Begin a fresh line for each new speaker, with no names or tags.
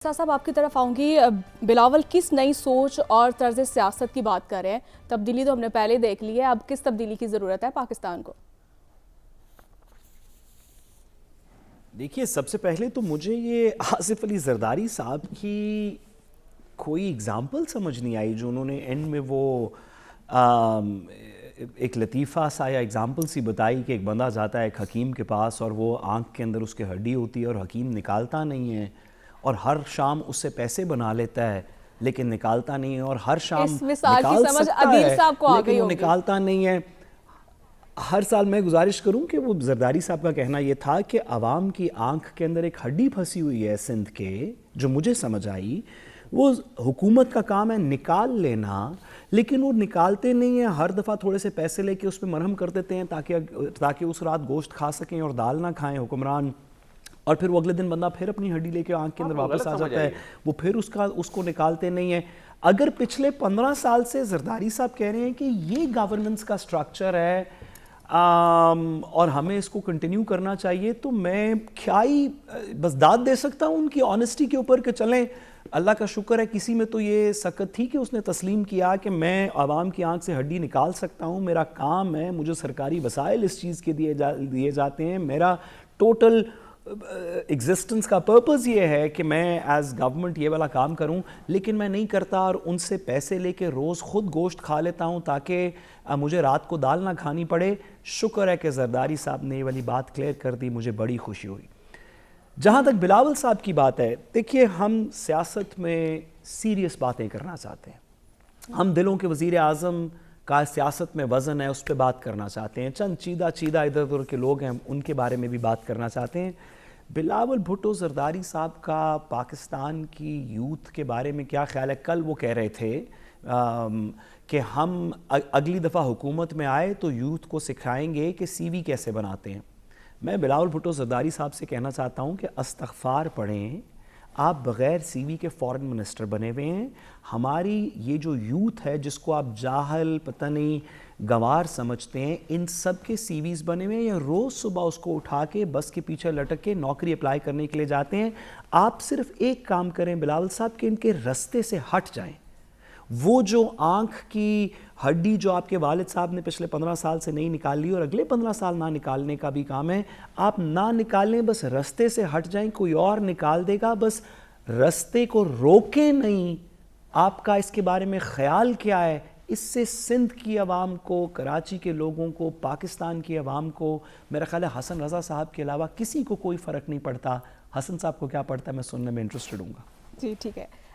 صاحب آپ کی طرف آؤں گی. بلاول کس نئی سوچ اور طرز سیاست کی بات کر رہے ہیں؟ تبدیلی تو ہم نے پہلے دیکھ لی ہے، اب کس تبدیلی کی ضرورت ہے پاکستان کو؟
دیکھیے، سب سے پہلے تو مجھے یہ آصف علی زرداری صاحب کی کوئی اگزامپل سمجھ نہیں آئی جو انہوں نے اینڈ میں وہ ایک لطیفہ سا یا اگزامپل سی بتائی کہ ایک بندہ جاتا ہے ایک حکیم کے پاس اور وہ آنکھ کے اندر اس کے ہڈی ہوتی ہے اور حکیم نکالتا نہیں ہے اور ہر شام اس سے پیسے بنا لیتا ہے لیکن نکالتا نہیں ہے، اور ہر شام
اس مثال کی
نکال
سمجھ
سکتا
عدیل
ہے
صاحب کو آ
لیکن
گئی
وہ
ہوگی.
نکالتا نہیں ہے. ہر سال میں گزارش کروں کہ وہ زرداری صاحب کا کہنا یہ تھا کہ عوام کی آنکھ کے اندر ایک ہڈی پھنسی ہوئی ہے سندھ کے، جو مجھے سمجھ آئی وہ حکومت کا کام ہے نکال لینا، لیکن وہ نکالتے نہیں ہیں. ہر دفعہ تھوڑے سے پیسے لے کے اس پہ مرہم کر دیتے ہیں تاکہ اس رات گوشت کھا سکیں اور دال نہ کھائیں حکمران، اور پھر وہ اگلے دن بندہ پھر اپنی ہڈی لے کے آنکھ کے اندر واپس آ جاتا ہے، وہ پھر اس کو نکالتے نہیں ہیں. اگر پچھلے 15 سال سے زرداری صاحب کہہ رہے ہیں کہ یہ گورننس کا سٹرکچر ہے اور ہمیں اس کو کنٹینیو کرنا چاہیے، تو میں کیا ہی بس داد دے سکتا ہوں ان کی آنیسٹی کے اوپر کہ چلیں اللہ کا شکر ہے کسی میں تو یہ سکت تھی کہ اس نے تسلیم کیا کہ میں عوام کی آنکھ سے ہڈی نکال سکتا ہوں، میرا کام ہے، مجھے سرکاری وسائل اس چیز کے دیے جاتے ہیں، میرا ٹوٹل ایگزسٹنس کا پرپز یہ ہے کہ میں ایز گورنمنٹ یہ والا کام کروں، لیکن میں نہیں کرتا اور ان سے پیسے لے کے روز خود گوشت کھا لیتا ہوں تاکہ مجھے رات کو دال نہ کھانی پڑے. شکر ہے کہ زرداری صاحب نے یہ والی بات کلیئر کر دی، مجھے بڑی خوشی ہوئی. جہاں تک بلاول صاحب کی بات ہے، دیکھیے ہم سیاست میں سیریس باتیں کرنا چاہتے ہیں، ہم دلوں کے وزیر اعظم کا سیاست میں وزن ہے اس پہ بات کرنا چاہتے ہیں، چند چیدہ ادھر ادھر کے لوگ ہیں ان کے بارے میں بھی بات کرنا چاہتے ہیں. بلاول بھٹو زرداری صاحب کا پاکستان کی یوتھ کے بارے میں کیا خیال ہے؟ کل وہ کہہ رہے تھے کہ ہم اگلی دفعہ حکومت میں آئے تو یوتھ کو سکھائیں گے کہ سی وی کیسے بناتے ہیں. میں بلاول بھٹو زرداری صاحب سے کہنا چاہتا ہوں کہ استغفار پڑھیں، آپ بغیر سی وی کے فورن منسٹر بنے ہوئے ہیں. ہماری یہ جو یوتھ ہے جس کو آپ جاہل پتہ نہیں گوار سمجھتے ہیں، ان سب کے سی ویز بنے ہوئے ہیں، یا روز صبح اس کو اٹھا کے بس کے پیچھے لٹک کے نوکری اپلائی کرنے کے لیے جاتے ہیں. آپ صرف ایک کام کریں بلاول صاحب کہ ان کے رستے سے ہٹ جائیں. وہ جو آنکھ کی ہڈی جو آپ کے والد صاحب نے پچھلے 15 سال سے نہیں نکال لی اور اگلے 15 سال نہ نکالنے کا بھی کام ہے، آپ نہ نکالیں، بس رستے سے ہٹ جائیں، کوئی اور نکال دے گا، بس رستے کو روکیں نہیں. آپ کا اس کے بارے میں خیال کیا ہے؟ اس سے سندھ کی عوام کو، کراچی کے لوگوں کو، پاکستان کی عوام کو، میرا خیال ہے حسن رضا صاحب کے علاوہ کسی کو کوئی فرق نہیں پڑتا. حسن صاحب کو کیا پڑتا ہے، میں سننے میں انٹرسٹڈ ہوں گا.
جی ٹھیک ہے.